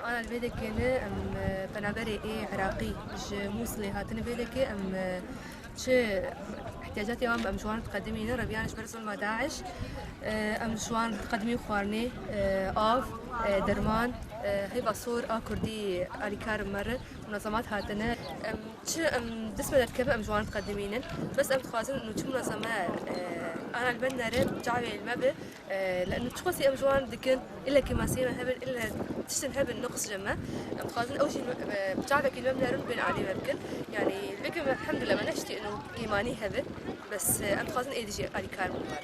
أنا البيدك كنا بنابري عراقي مش موصلي هاتن بيدك شو احتياجاتي أم شوان تقدمينا ربيانش برسل ما داعش أم شوان تقدمي خوارني آف درمان هي بصور كردي أريكار مرة منظمات هاتنا شو دسمة الكبة أم شوان تقدمينا بس أم تخازن إنه شو منظمة أنا البنا رد جعبي المبة لأنه تخوصي أم جوان دكن إلا كما سيما هبل إلا تشتن هبل نقص جمع أم خازن أول شيء جعبك المبنى رن بين علي ممكن يعني بكم الحمد لله ما نشتي إنه إيماني هبل بس أم خازن إيدي شيء علي كار ممر